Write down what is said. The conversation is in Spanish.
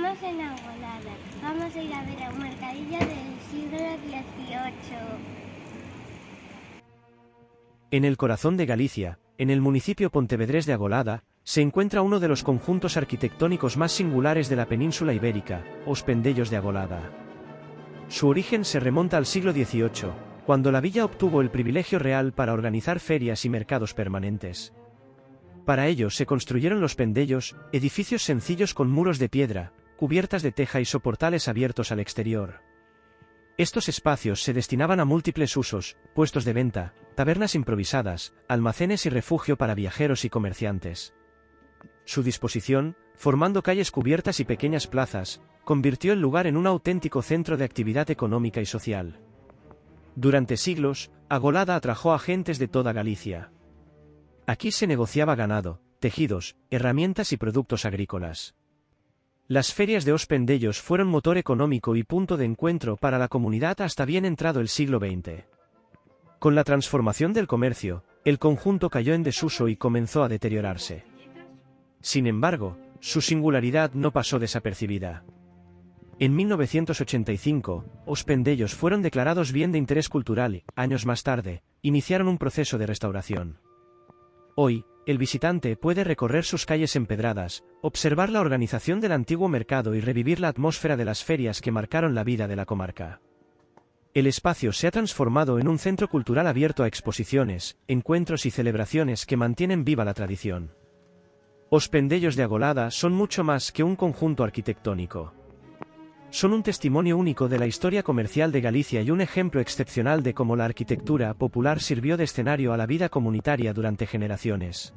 Estamos en Agolada. Vamos a ir a ver un mercadillo del siglo XVIII. En el corazón de Galicia, en el municipio pontevedrés de Agolada, se encuentra uno de los conjuntos arquitectónicos más singulares de la península ibérica, Os Pendellos de Agolada. Su origen se remonta al siglo XVIII, cuando la villa obtuvo el privilegio real para organizar ferias y mercados permanentes. Para ello se construyeron los pendellos, edificios sencillos con muros de piedra, cubiertas de teja y soportales abiertos al exterior. Estos espacios se destinaban a múltiples usos: puestos de venta, tabernas improvisadas, almacenes y refugio para viajeros y comerciantes. Su disposición, formando calles cubiertas y pequeñas plazas, convirtió el lugar en un auténtico centro de actividad económica y social. Durante siglos, Agolada atrajo a gentes de toda Galicia. Aquí se negociaba ganado, tejidos, herramientas y productos agrícolas. Las ferias de Os Pendellos fueron motor económico y punto de encuentro para la comunidad hasta bien entrado el siglo XX. Con la transformación del comercio, el conjunto cayó en desuso y comenzó a deteriorarse. Sin embargo, su singularidad no pasó desapercibida. En 1985, Os Pendellos fueron declarados bien de interés cultural y, años más tarde, iniciaron un proceso de restauración. Hoy, el visitante puede recorrer sus calles empedradas, observar la organización del antiguo mercado y revivir la atmósfera de las ferias que marcaron la vida de la comarca. El espacio se ha transformado en un centro cultural abierto a exposiciones, encuentros y celebraciones que mantienen viva la tradición. Os Pendellos de Agolada son mucho más que un conjunto arquitectónico. Son un testimonio único de la historia comercial de Galicia y un ejemplo excepcional de cómo la arquitectura popular sirvió de escenario a la vida comunitaria durante generaciones.